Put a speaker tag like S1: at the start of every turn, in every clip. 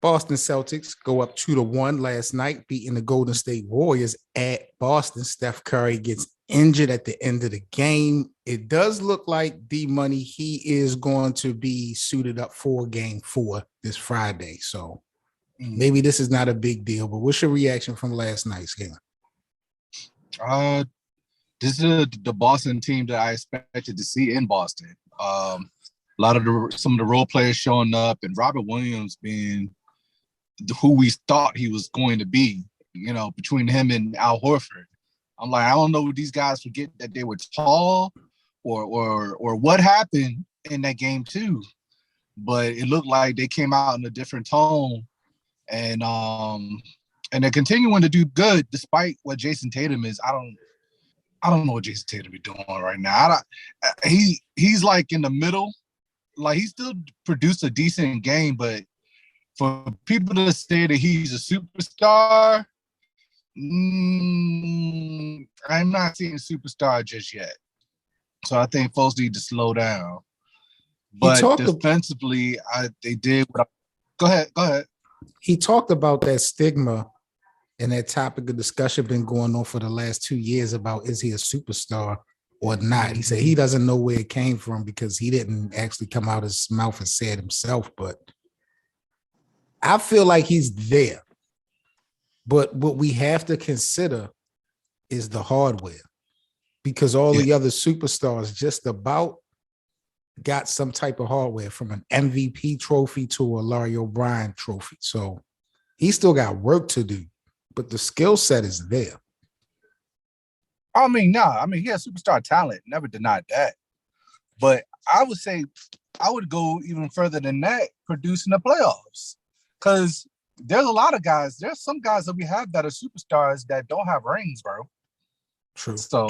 S1: Boston Celtics go up 2-1 last night, beating the Golden State Warriors at Boston. Steph Curry gets injured at the end of the game. It does look like D-Money, he is going to be suited up for game 4 this Friday. So maybe this is not a big deal, but what's your reaction from last night's game?
S2: This is the Boston team that I expected to see in Boston. A lot of some of the role players showing up, and Robert Williams being who we thought he was going to be, between him and Al Horford. I'm like, I don't know if these guys forget that they were tall or what happened in that game too. But it looked like they came out in a different tone, and they're continuing to do good despite what Jason Tatum is. I don't know what Jason Tatum be doing right now. He's like in the middle. Like, he still produced a decent game, but for people to say that he's a superstar, I'm not seeing a superstar just yet. So I think folks need to slow down. But defensively, they did. Go ahead.
S1: He talked about that stigma and that topic of discussion been going on for the last 2 years about, is he a superstar or not? He said he doesn't know where it came from because he didn't actually come out his mouth and say it himself, but I feel like he's there. But what we have to consider is the hardware, because all the other superstars just about got some type of hardware, from an MVP trophy to a Larry O'Brien trophy. So he still got work to do, but the skill set is there.
S2: I mean, he has superstar talent. Never denied that. But I would say I would go even further than that, producing the playoffs. Because there's a lot of guys. There's some guys that we have that are superstars that don't have rings, bro.
S1: True.
S2: So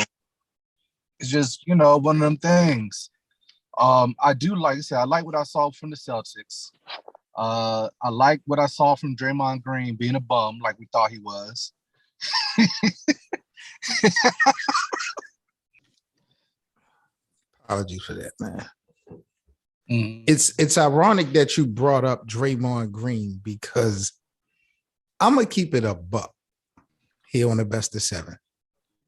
S2: it's just, one of them things. I do like I said, I like what I saw from the Celtics. I like what I saw from Draymond Green being a bum like we thought he was.
S1: Apologies for that, man. It's ironic that you brought up Draymond Green, because I'm going to keep it a buck here on the Best of 7.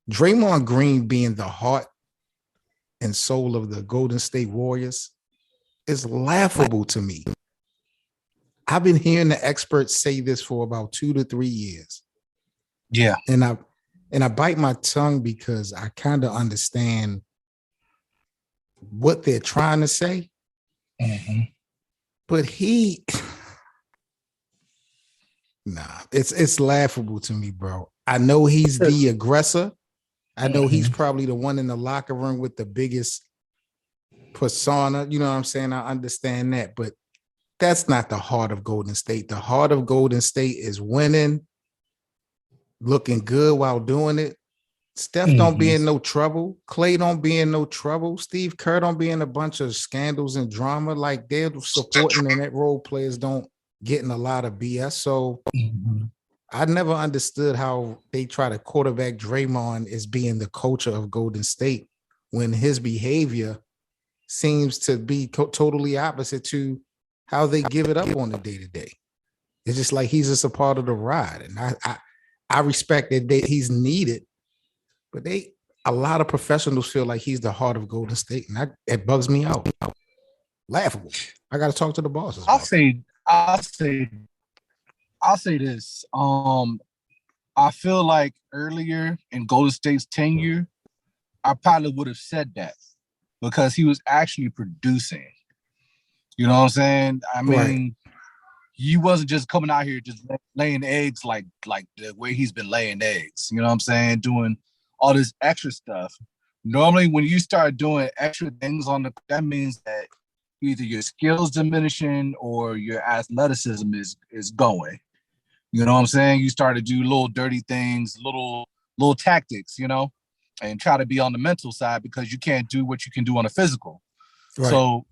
S1: Draymond Green being the heart and soul of the Golden State Warriors is laughable to me. I've been hearing the experts say this for about 2 to 3 years.
S2: Yeah.
S1: And I bite my tongue because I kind of understand what they're trying to say. But it's laughable to me, bro. I know he's the aggressor. I know he's probably the one in the locker room with the biggest persona. You know what I'm saying? I understand that, but that's not the heart of Golden State. The heart of Golden State is winning, looking good while doing it. Steph don't be in no trouble. Clay don't be in no trouble. Steve Kerr don't be in a bunch of scandals and drama. Like, they're supporting, and that role players don't get in a lot of BS. So I never understood how they try to quarterback Draymond as being the culture of Golden State when his behavior seems to be totally opposite to how they give it up on the day-to-day. It's just like he's just a part of the ride. And I respect that he's needed, but a lot of professionals feel like he's the heart of Golden State, and it bugs me out. Laughable. I got to talk to the bosses.
S2: I'll say this. I feel like earlier in Golden State's tenure, I probably would have said that because he was actually producing. You know what I'm saying? I mean, he wasn't just coming out here just laying eggs like the way he's been laying eggs. You know what I'm saying? Doing all this extra stuff. Normally, when you start doing extra things that means that either your skills diminishing or your athleticism is going. You know what I'm saying? You start to do little dirty things, little tactics, and try to be on the mental side because you can't do what you can do on the physical. Right. So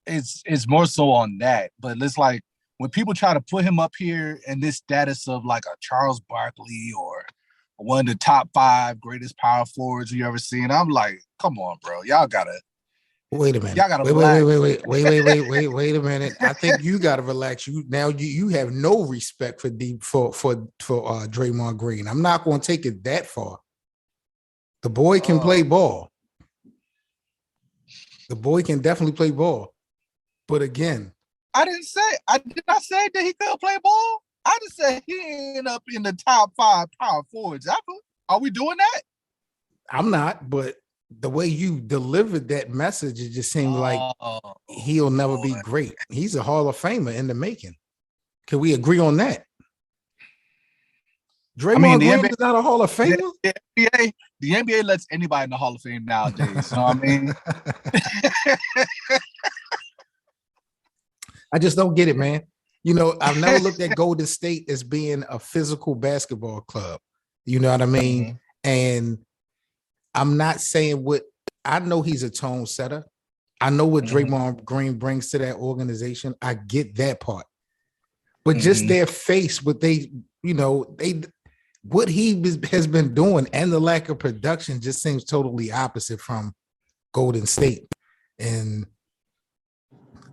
S2: it's more so on that. But it's like when people try to put him up here in this status of like a Charles Barkley or one of the top 5 greatest power forwards you ever seen, I'm like, come on, bro. Y'all gotta
S1: Wait a minute.
S2: Y'all gotta
S1: Wait
S2: relax.
S1: Wait a minute. I think you gotta relax. You have no respect for Draymond Green. I'm not gonna take it that far. The boy can play ball. The boy can definitely play ball. But again,
S2: I did not say that he could play ball. I just said he ain't up in the top 5 power forwards ever. Are we doing that?
S1: I'm not, but the way you delivered that message, it just seemed like he'll never be great. He's a Hall of Famer in the making. Can we agree on that? Draymond Green is not a Hall of Famer.
S2: The NBA lets anybody in the Hall of Fame nowadays. You know what I mean?
S1: I just don't get it, man. I've never looked at Golden State as being a physical basketball club. You know what I mean? Mm-hmm. And I'm not saying I know he's a tone setter. I know what Draymond Green brings to that organization. I get that part. But just their face, what he has been doing and the lack of production just seems totally opposite from Golden State. And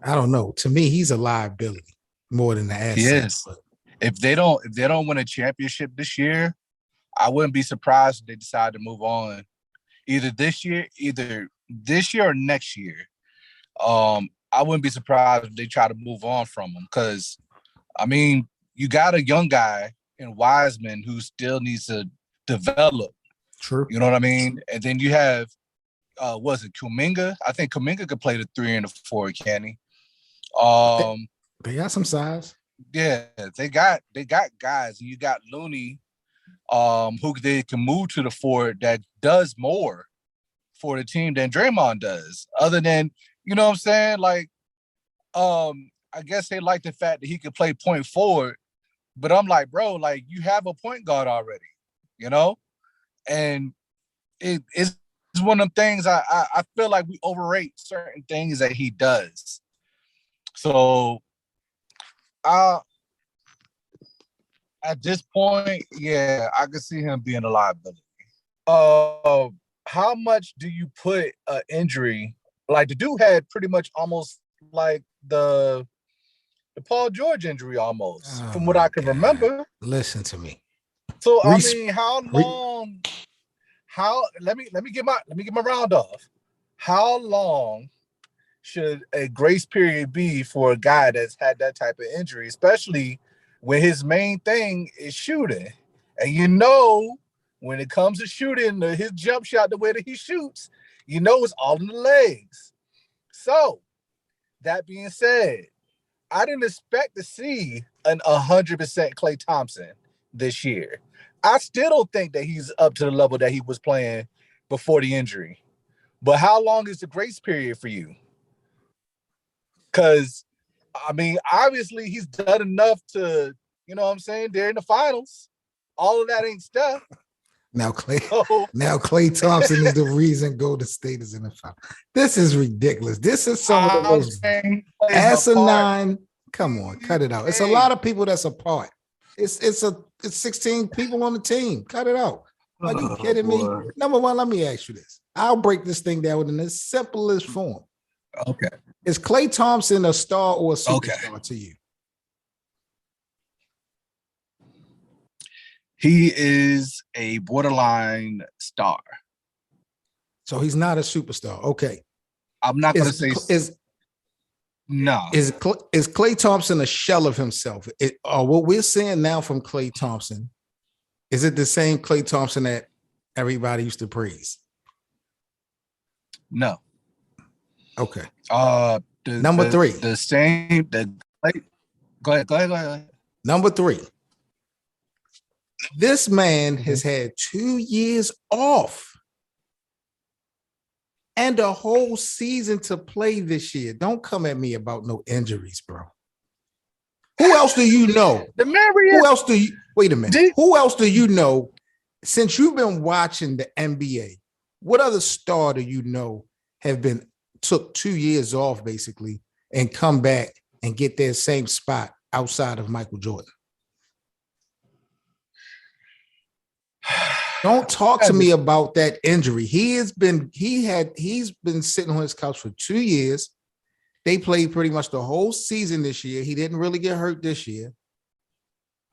S1: I don't know. To me, he's a liability more than an asset.
S2: Yes. If they don't win a championship this year, I wouldn't be surprised if they decide to move on. Either this year or next year. I wouldn't be surprised if they try to move on from him because, I mean, you got a young guy in Wiseman who still needs to develop.
S1: True.
S2: You know what I mean? And then you have, was it Kuminga? I think Kuminga could play the 3 and the 4, can he?
S1: They got some size.
S2: Yeah, they got guys. You got Looney, who they can move to the 4 that does more for the team than Draymond does. Other than, you know what I'm saying? Like, I guess they like the fact that he could play point forward, but I'm like, bro, like you have a point guard already, you know? And it's one of them things I feel like we overrate certain things that he does. So at this point, yeah, I could see him being a liability. How much do you put an injury? Like the dude had pretty much almost like the Paul George injury almost, from what I can remember.
S1: Listen to me.
S2: So I mean, how long? Let me get my round off. How long should a grace period be for a guy that's had that type of injury, especially when his main thing is shooting? And when it comes to shooting, his jump shot, the way that he shoots, it's all in the legs. So, that being said, I didn't expect to see an 100% Klay Thompson this year. I still don't think that he's up to the level that he was playing before the injury. But how long is the grace period for you? Because, I mean, obviously he's done enough to, you know what I'm saying, they're in the finals. All of that ain't stuff.
S1: Now Klay Thompson is the reason Golden State is in the final. This is ridiculous. This is some of the most asinine. Come on, cut it out. It's a lot of people that's a part. It's 16 people on the team. Cut it out. Are you kidding me? Number one, let me ask you this. I'll break this thing down in the simplest form.
S2: Okay.
S1: Is Klay Thompson a star or a superstar to you?
S2: He is a borderline star.
S1: So he's not a superstar. Okay.
S2: I'm not going to say no.
S1: Is Klay Thompson a shell of himself? What we're seeing now from Klay Thompson, is it the same Klay Thompson that everybody used to praise?
S2: No.
S1: Okay.
S2: Number
S1: 3.
S2: The same. Go ahead.
S1: Number 3. This man has had 2 years off and a whole season to play this year. Don't come at me about no injuries, bro. Who else do you know? Wait a minute. Who else do you know since you've been watching the NBA? What other star do you know took 2 years off basically and come back and get their same spot outside of Michael Jordan? Don't talk to me about that injury. He's been sitting on his couch for 2 years. They played pretty much the whole season this year. He didn't really get hurt this year.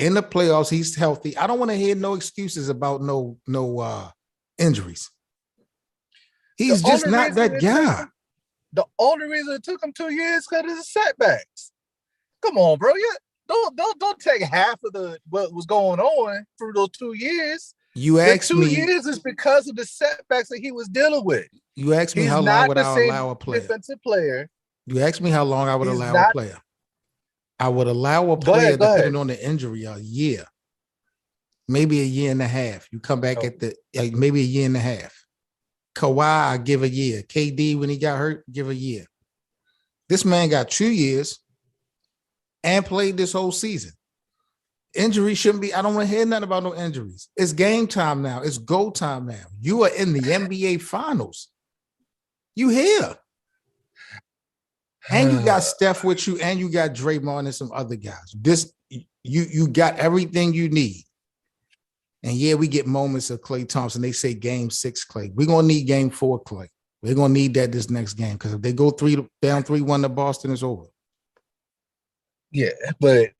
S1: In the playoffs, he's healthy. I don't want to hear no excuses about no injuries. He's just not that guy.
S2: The only reason it took him 2 years because of the setbacks. Come on, bro. Don't take half of what was going on through those 2 years.
S1: You asked me.
S2: 2 years is because of the setbacks that he was dealing with.
S1: You asked me how long would I allow a player?
S2: Defensive player.
S1: You asked me how long I would allow a player. I would allow a player depending on the injury a year, maybe a year and a half. You come back at maybe a year and a half. Kawhi, I give a year. KD, when he got hurt, give a year. This man got 2 years and played this whole season. Injury shouldn't be. I don't want to hear nothing about no injuries. It's game time now. It's go time now. You are in the NBA Finals. You here. And you got Steph with you, and you got Draymond and some other guys. You got everything you need. And yeah, we get moments of Klay Thompson. They say game 6 Klay. We're gonna need game 4 Klay. We're gonna need that this next game because if they go down 3-1 to Boston, it's over.
S2: Yeah, but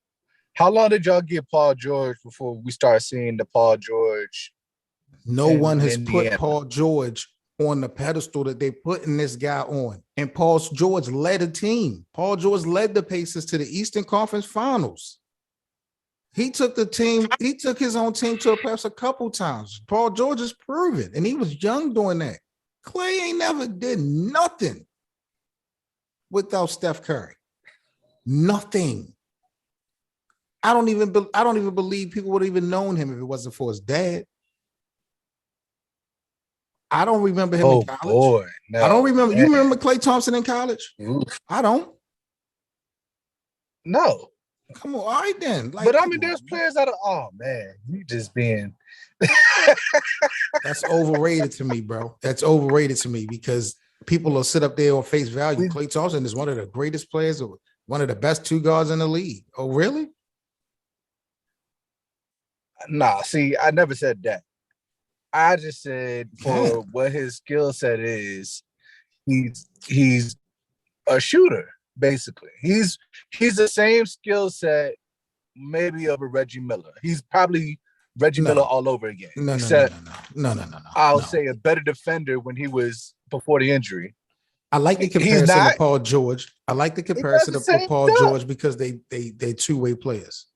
S2: how long did y'all give Paul George before we start seeing the Paul George?
S1: No one has put Paul George on the pedestal that they putting this guy on. And Paul George led a team. Paul George led the Pacers to the Eastern Conference Finals. He took his own team to a playoffs a couple times. Paul George is proven, and he was young doing that. Klay ain't never did nothing without Steph Curry. Nothing. I don't even believe people would have even known him if it wasn't for his dad. I don't remember him in college. Boy, no, I don't remember. Man. You remember Klay Thompson in college? Oof. I don't.
S2: No.
S1: Come on, all right then.
S2: But I mean, there's players that are. Oh man, you just being.
S1: That's overrated to me, bro. That's overrated to me because people will sit up there on face value. Klay Thompson is one of the greatest players, or one of the best 2 guards in the league. Oh, really?
S2: Nah, see, I never said that. I just said for what his skill set is, he's a shooter, basically. He's the same skill set, maybe of a Reggie Miller. He's probably Reggie Miller all over again.
S1: No.
S2: I'll say a better defender when he was before the injury.
S1: I like the comparison to Paul George. I like the comparison to Paul George because they're 2-way players.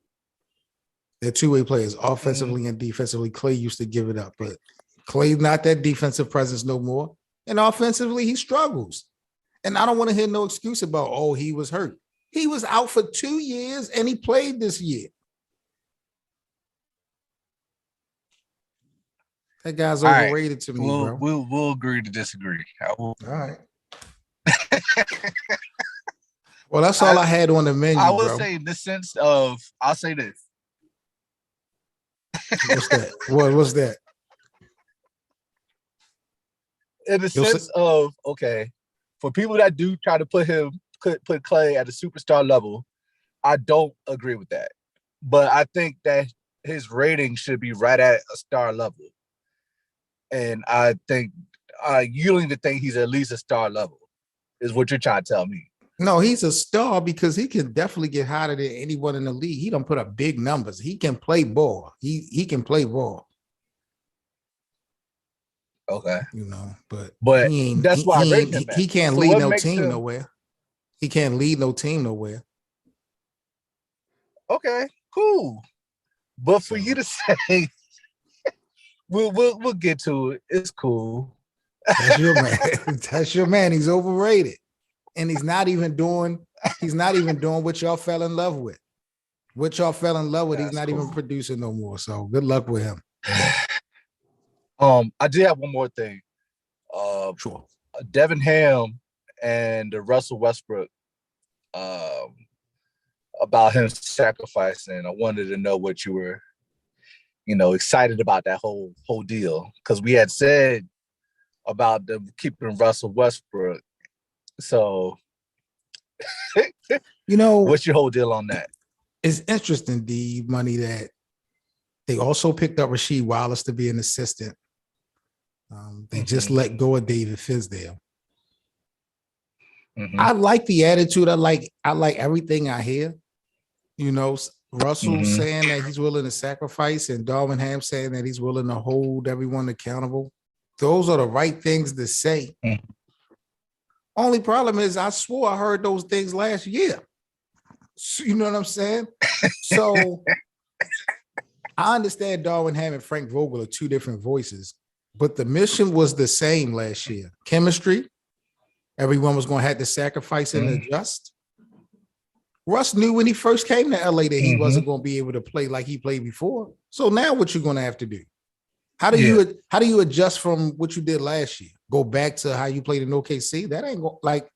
S1: They're 2-way players, offensively and defensively. Klay used to give it up, but Klay's not that defensive presence no more. And offensively, he struggles. And I don't want to hear no excuse about, oh, he was hurt. He was out for 2 years and he played this year. That guy's overrated to me, bro.
S2: We'll agree to disagree.
S1: All right. Well, that's all I had on the menu,
S2: I will say in the sense of, I'll say this.
S1: What's that? What's that?
S2: In the sense of, okay, for people that do try to put Klay at a superstar level, I don't agree with that. But I think that his rating should be right at a star level. And I think you don't even think he's at least a star level, is what you're trying to tell me.
S1: No, he's a star because he can definitely get hotter than anyone in the league. He don't put up big numbers. He can play ball. He can play ball.
S2: Okay.
S1: You know, but
S2: that's why I rate him.
S1: He can't lead no team nowhere. He can't lead no team nowhere.
S2: Okay, cool. But for you to say we'll get to it. It's cool.
S1: That's your man. That's your man. He's overrated. And he's not even doing what y'all fell in love with. What y'all fell in love with, he's not even producing no more. So good luck with him.
S2: I did have one more thing.
S1: Sure.
S2: Devin Ham and Russell Westbrook about him sacrificing. I wanted to know what you were, excited about that whole deal. Because we had said about them keeping Russell Westbrook. So, what's your whole deal on that?
S1: It's interesting, D Money, that They also picked up Rasheed Wallace to be an assistant. They just let go of David Fizdale. I like the attitude. I like everything I hear. You know, Russell saying that he's willing to sacrifice, and Darvin Ham saying that he's willing to hold everyone accountable. Those are the right things to say. Only problem is I swore I heard those things last year. So, you know what I'm saying? So I understand Darvin Ham and Frank Vogel are two different voices, but the mission was the same last year. Chemistry. Everyone was going to have to sacrifice and adjust. Russ knew when he first came to LA that he wasn't going to be able to play like he played before. So now what you're going to have to do? How do you adjust from what you did last year? Go back to how you played in OKC? That ain't like,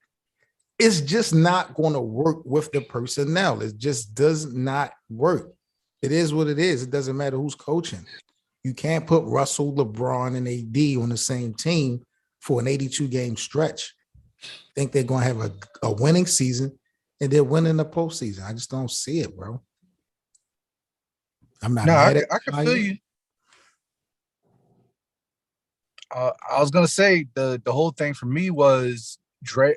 S1: it's just not going to work with the personnel. It just does not work. It is what it is. It doesn't matter who's coaching. You can't put Russell, LeBron, and AD on the same team for an 82-game stretch. Think they're going to have a winning season, and they're winning the postseason. I just don't see it, bro. I'm not mad at
S2: I can feel you. I was going to say the whole thing for me was Rasheed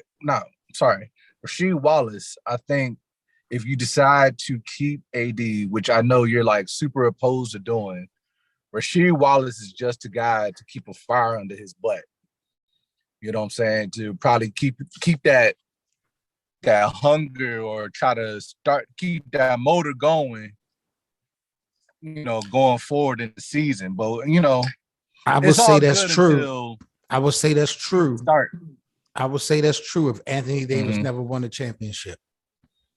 S2: Wallace. I think if you decide to keep AD, which I know you're like super opposed to doing, Rasheed Wallace is just a guy to keep a fire under his butt. You know what I'm saying? To probably keep that hunger, or try to keep that motor going, going forward in the season. But,
S1: I would say that's true. I would say that's true. I would say that's true if Anthony Davis never won a championship.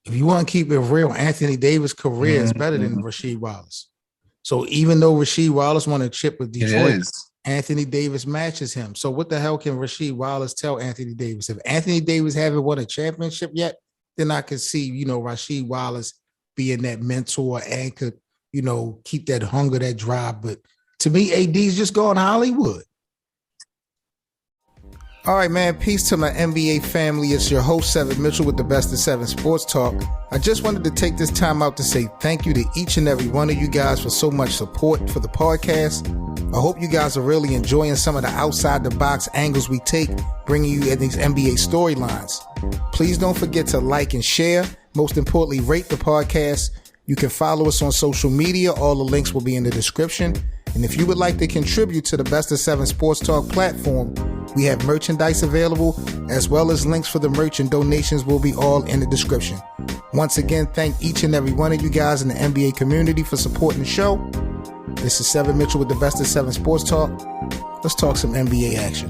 S1: If you want to keep it real, Anthony Davis' career is better than Rasheed Wallace. So even though Rasheed Wallace won a chip with Detroit, Anthony Davis matches him. So what the hell can Rasheed Wallace tell Anthony Davis? If Anthony Davis haven't won a championship yet, then I could see, Rasheed Wallace being that mentor and could, keep that hunger, that drive. But to me, AD's just going Hollywood. All right, man. Peace to my NBA family. It's your host, Seven Mitchell, with the Best of Seven Sports Talk. I just wanted to take this time out to say thank you to each and every one of you guys for so much support for the podcast. I hope you guys are really enjoying some of the outside the box angles we take, bringing you in these NBA storylines. Please don't forget to like and share. Most importantly, rate the podcast. You can follow us on social media. All the links will be in the description. And if you would like to contribute to the Best of Seven Sports Talk platform, we have merchandise available, as well as links for the merch, and donations will be all in the description. Once again, thank each and every one of you guys in the NBA community for supporting the show. This is Seven Mitchell with the Best of Seven Sports Talk. Let's talk some NBA action.